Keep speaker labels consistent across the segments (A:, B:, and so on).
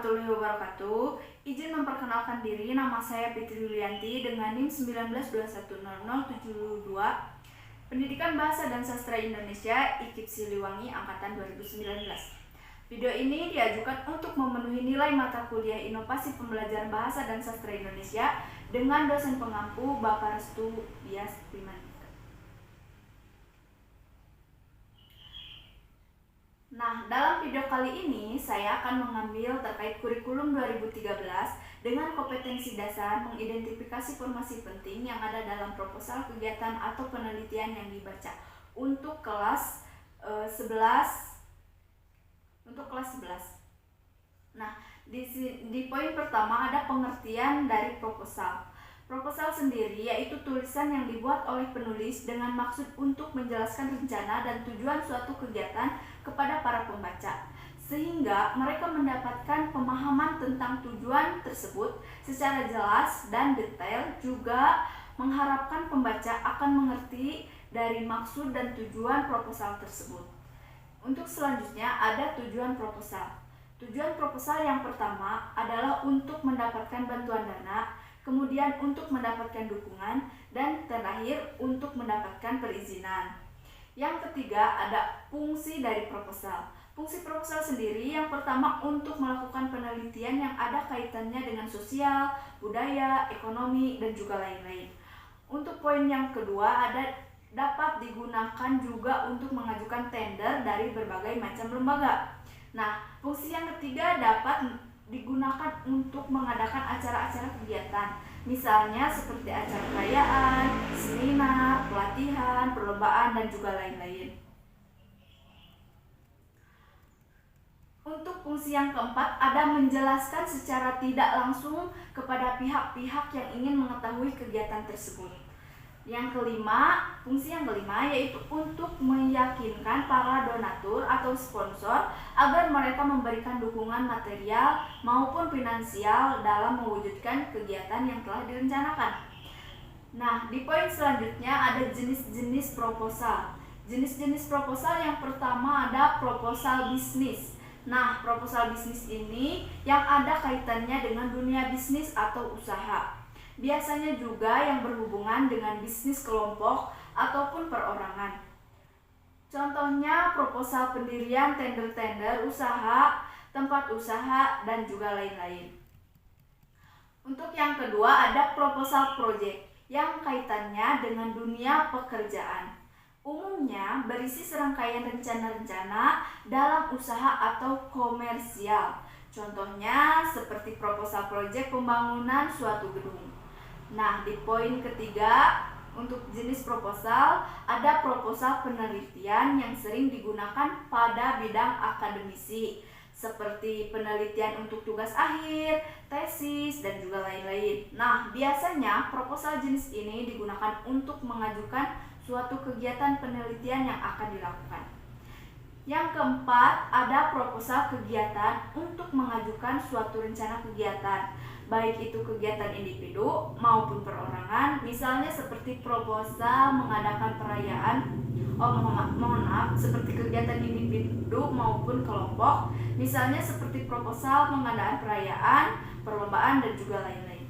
A: warahmatullahi wabarakatuh. Izin memperkenalkan diri, nama saya Fitri Yulianti dengan NIM 19210072, Pendidikan Bahasa dan Sastra Indonesia, IKIP Siliwangi Angkatan 2019. Video ini diajukan untuk memenuhi nilai mata kuliah Inovasi Pembelajaran Bahasa dan Sastra Indonesia dengan dosen pengampu Bapak Restu Bias Primandika. Nah, dalam video kali ini saya akan mengambil terkait kurikulum 2013 dengan kompetensi dasar mengidentifikasi informasi penting yang ada dalam proposal kegiatan atau penelitian yang dibaca untuk kelas 11. Nah, di poin pertama ada pengertian dari proposal. Proposal sendiri yaitu tulisan yang dibuat oleh penulis dengan maksud untuk menjelaskan rencana dan tujuan suatu kegiatan kepada para pembaca, sehingga mereka mendapatkan pemahaman tentang tujuan tersebut secara jelas dan detail, juga mengharapkan pembaca akan mengerti dari maksud dan tujuan proposal tersebut. Untuk selanjutnya ada tujuan proposal. Tujuan proposal yang pertama adalah untuk mendapatkan bantuan dana, kemudian untuk mendapatkan dukungan, dan terakhir untuk mendapatkan perizinan. Yang ketiga ada fungsi dari proposal. Fungsi proposal sendiri yang pertama untuk melakukan penelitian yang ada kaitannya dengan sosial, budaya, ekonomi, dan juga lain-lain. Untuk poin yang kedua ada dapat digunakan juga untuk mengajukan tender dari berbagai macam lembaga. Nah, fungsi yang ketiga dapat digunakan untuk mengadakan acara-acara kegiatan, misalnya seperti acara perayaan, seminar, pelatihan, perlombaan, dan juga lain-lain. Untuk fungsi yang keempat ada menjelaskan secara tidak langsung kepada pihak-pihak yang ingin mengetahui kegiatan tersebut. Yang kelima, fungsi yang kelima yaitu untuk meyakinkan para donatur atau sponsor agar mereka memberikan dukungan material maupun finansial dalam mewujudkan kegiatan yang telah direncanakan. Nah, di poin selanjutnya ada jenis-jenis proposal. Jenis-jenis proposal yang pertama ada proposal bisnis. Nah, proposal bisnis ini yang ada kaitannya dengan dunia bisnis atau usaha. Biasanya juga yang berhubungan dengan bisnis kelompok ataupun perorangan. Contohnya proposal pendirian tender-tender usaha, tempat usaha, dan juga lain-lain. Untuk yang kedua ada proposal project yang kaitannya dengan dunia pekerjaan. Umumnya berisi serangkaian rencana-rencana dalam usaha atau komersial. Contohnya seperti proposal project pembangunan suatu gedung. Nah, di poin ketiga untuk jenis proposal ada proposal penelitian yang sering digunakan pada bidang akademisi seperti penelitian untuk tugas akhir, tesis, dan juga lain-lain. Nah, biasanya proposal jenis ini digunakan untuk mengajukan suatu kegiatan penelitian yang akan dilakukan. Yang keempat ada proposal kegiatan untuk mengajukan suatu rencana kegiatan, baik itu kegiatan individu maupun perorangan, misalnya seperti proposal mengadakan perayaan, seperti kegiatan individu maupun kelompok, misalnya seperti proposal pengadaan perayaan, perlombaan, dan juga lain-lain.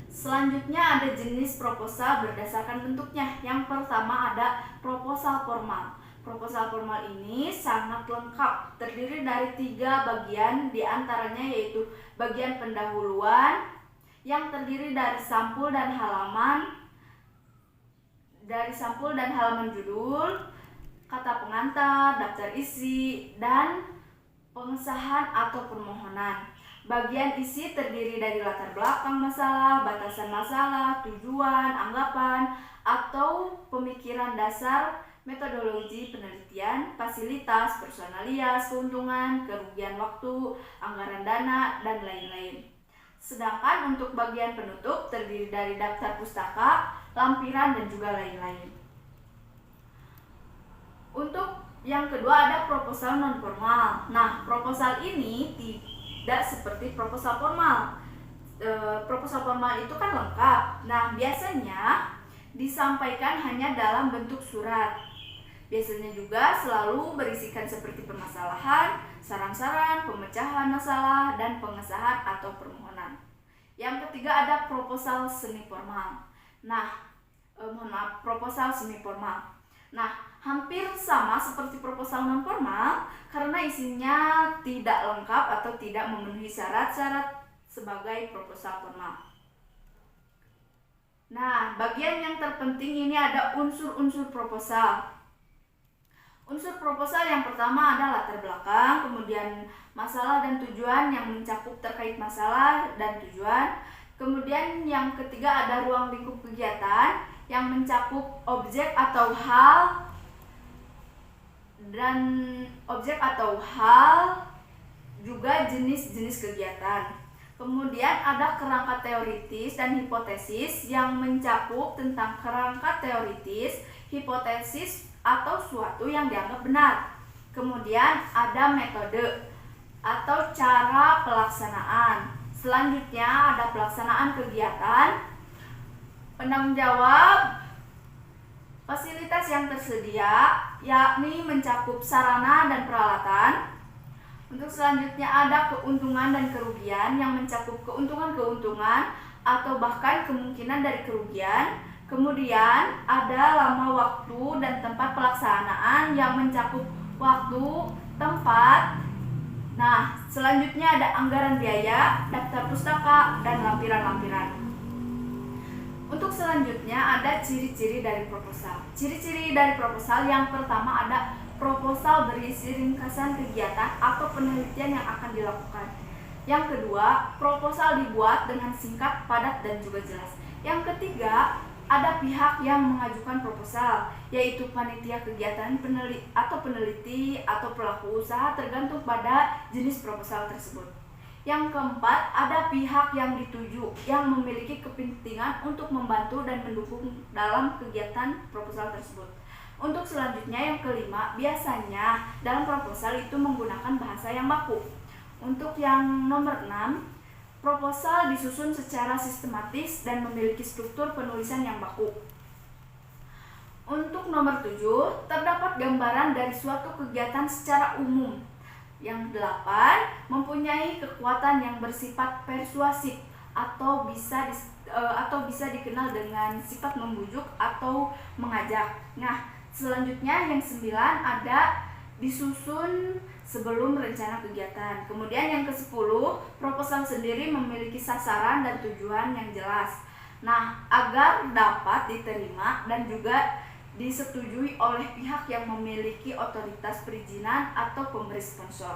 A: Selanjutnya ada jenis proposal berdasarkan bentuknya. Yang pertama ada proposal formal. Proposal formal ini sangat lengkap, terdiri dari 3 bagian, diantaranya yaitu bagian pendahuluan yang terdiri dari sampul dan halaman judul, kata pengantar, daftar isi, dan pengesahan atau permohonan. Bagian isi terdiri dari latar belakang masalah, batasan masalah, tujuan, anggapan, atau pemikiran dasar, metodologi penelitian, fasilitas, personalias, keuntungan, kerugian waktu, anggaran dana, dan lain-lain. Sedangkan untuk bagian penutup terdiri dari daftar pustaka, lampiran, dan juga lain-lain. Untuk yang kedua ada proposal non formal. Nah, proposal ini tidak seperti proposal formal. Proposal formal itu kan lengkap. Nah, biasanya disampaikan hanya dalam bentuk surat. Biasanya juga selalu berisikan seperti permasalahan, saran-saran, pemecahan masalah, dan pengesahan atau permohonan. Yang ketiga ada proposal semi formal. Proposal semi formal. Hampir sama seperti proposal non formal karena isinya tidak lengkap atau tidak memenuhi syarat-syarat sebagai proposal formal. Bagian yang terpenting ini ada unsur-unsur proposal. Unsur proposal yang pertama adalah latar belakang, kemudian masalah dan tujuan yang mencakup terkait masalah dan tujuan. Kemudian yang ketiga ada ruang lingkup kegiatan yang mencakup objek atau hal juga jenis-jenis kegiatan. Kemudian ada kerangka teoritis dan hipotesis yang mencakup tentang kerangka teoritis, hipotesis atau suatu yang dianggap benar. Kemudian ada metode atau cara pelaksanaan. Selanjutnya ada pelaksanaan kegiatan, penanggung jawab, fasilitas yang tersedia, yakni mencakup sarana dan peralatan. Untuk selanjutnya ada keuntungan dan kerugian yang mencakup keuntungan-keuntungan atau bahkan kemungkinan dari kerugian. Kemudian ada lama waktu dan tempat pelaksanaan yang mencakup waktu, tempat. Selanjutnya ada anggaran biaya, daftar pustaka, dan lampiran-lampiran. Untuk selanjutnya ada ciri-ciri dari proposal. Ciri-ciri dari proposal yang pertama ada proposal berisi ringkasan kegiatan atau penelitian yang akan dilakukan. Yang kedua, proposal dibuat dengan singkat, padat, dan juga jelas. Yang ketiga, ada pihak yang mengajukan proposal, yaitu panitia kegiatan, peneliti atau pelaku usaha tergantung pada jenis proposal tersebut. Yang keempat, ada pihak yang dituju yang memiliki kepentingan untuk membantu dan mendukung dalam kegiatan proposal tersebut. Untuk selanjutnya yang kelima, biasanya dalam proposal itu menggunakan bahasa yang baku. Untuk yang nomor 6, proposal disusun secara sistematis dan memiliki struktur penulisan yang baku. Untuk nomor 7, terdapat gambaran dari suatu kegiatan secara umum. Yang 8, mempunyai kekuatan yang bersifat persuasif atau bisa dikenal dengan sifat membujuk atau mengajak. Selanjutnya yang 9 ada disusun sebelum rencana kegiatan. Kemudian yang ke-10, proposal sendiri memiliki sasaran dan tujuan yang jelas. Agar dapat diterima dan juga disetujui oleh pihak yang memiliki otoritas perizinan atau pemberi sponsor.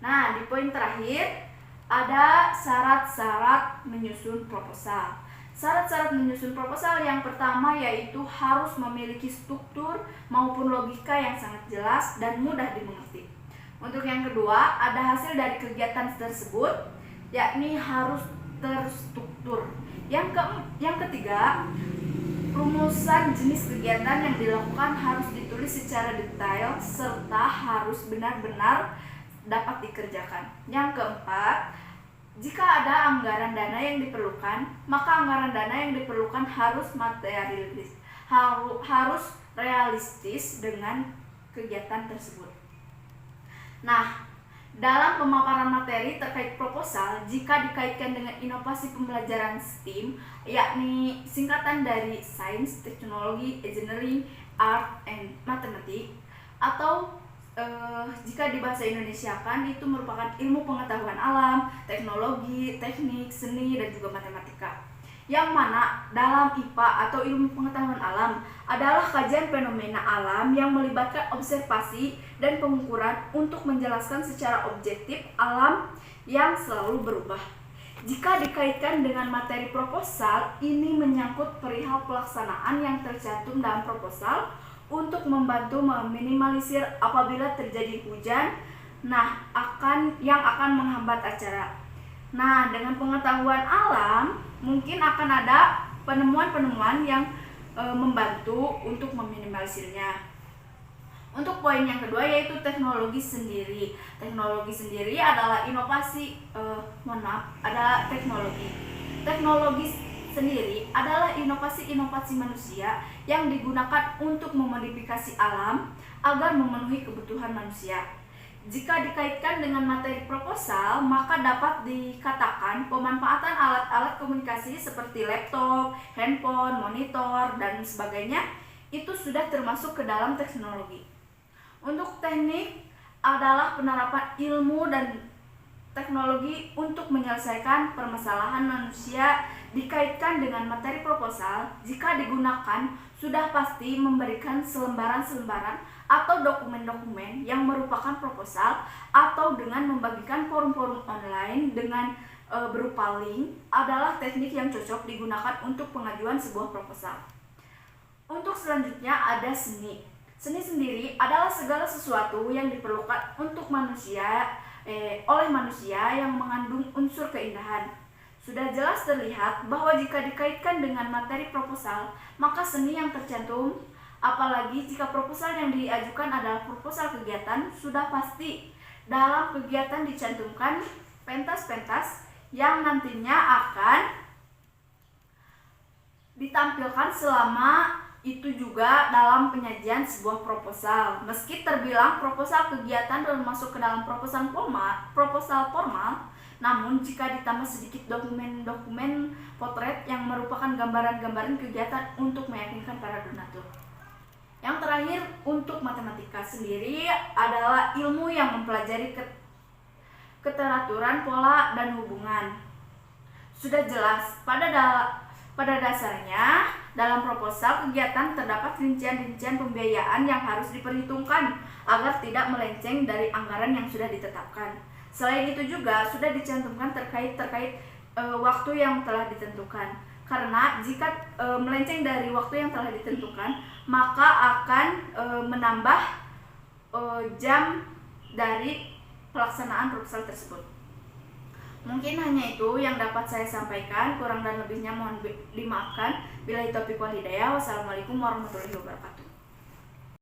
A: Di poin terakhir ada syarat-syarat menyusun proposal. Syarat-syarat menyusun proposal yang pertama yaitu harus memiliki struktur maupun logika yang sangat jelas dan mudah dimengerti. Untuk yang kedua, ada hasil dari kegiatan tersebut, yakni harus terstruktur. Yang ketiga, rumusan jenis kegiatan yang dilakukan harus ditulis secara detail serta harus benar-benar dapat dikerjakan. Yang keempat, jika ada anggaran dana yang diperlukan, maka anggaran dana yang diperlukan harus realistis dengan kegiatan tersebut. Dalam pemaparan materi terkait proposal, jika dikaitkan dengan inovasi pembelajaran STEAM, yakni singkatan dari Science, Technology, Engineering, Art, and Mathematics, atau jika di bahasa Indonesia kan itu merupakan ilmu pengetahuan alam, teknologi, teknik, seni, dan juga matematika. Yang mana dalam IPA atau ilmu pengetahuan alam adalah kajian fenomena alam yang melibatkan observasi dan pengukuran untuk menjelaskan secara objektif alam yang selalu berubah. Jika dikaitkan dengan materi proposal, ini menyangkut perihal pelaksanaan yang tercantum dalam proposal untuk membantu meminimalisir apabila terjadi hujan yang akan menghambat acara. Dengan pengetahuan alam mungkin akan ada penemuan-penemuan yang membantu untuk meminimalisirnya. Untuk poin yang kedua yaitu teknologi sendiri. Teknologi sendiri adalah teknologi. Teknologi sendiri adalah inovasi-inovasi manusia yang digunakan untuk memodifikasi alam agar memenuhi kebutuhan manusia. Jika dikaitkan dengan materi proposal, maka dapat dikatakan pemanfaatan alat-alat komunikasi seperti laptop, handphone, monitor, dan sebagainya itu sudah termasuk ke dalam teknologi. Untuk teknik adalah penerapan ilmu dan teknologi untuk menyelesaikan permasalahan manusia dikaitkan dengan materi proposal. Jika digunakan, sudah pasti memberikan selembaran-selembaran atau dokumen-dokumen yang merupakan proposal, atau dengan membagikan forum-forum online dengan berupa link adalah teknik yang cocok digunakan untuk pengajuan sebuah proposal. Untuk selanjutnya ada seni. Seni sendiri adalah segala sesuatu yang diperlukan untuk manusia oleh manusia yang mengandung unsur keindahan. Sudah jelas terlihat bahwa jika dikaitkan dengan materi proposal, maka seni yang tercantum, apalagi jika proposal yang diajukan adalah proposal kegiatan, sudah pasti dalam kegiatan dicantumkan pentas-pentas yang nantinya akan ditampilkan selama itu juga dalam penyajian sebuah proposal. Meski terbilang proposal kegiatan termasuk ke dalam proposal formal, namun jika ditambah sedikit dokumen-dokumen potret yang merupakan gambaran-gambaran kegiatan untuk meyakinkan para donatur. Yang terakhir, untuk matematika sendiri adalah ilmu yang mempelajari keteraturan, pola, dan hubungan. Sudah jelas pada dasarnya dalam proposal kegiatan terdapat rincian-rincian pembiayaan yang harus diperhitungkan agar tidak melenceng dari anggaran yang sudah ditetapkan. Selain itu juga sudah dicantumkan terkait waktu yang telah ditentukan. Karena jika melenceng dari waktu yang telah ditentukan, maka akan menambah jam dari pelaksanaan proposal tersebut. Mungkin hanya itu yang dapat saya sampaikan, kurang dan lebihnya mohon dimaafkan. Billahi taufiq wal hidayah. Wassalamualaikum warahmatullahi wabarakatuh.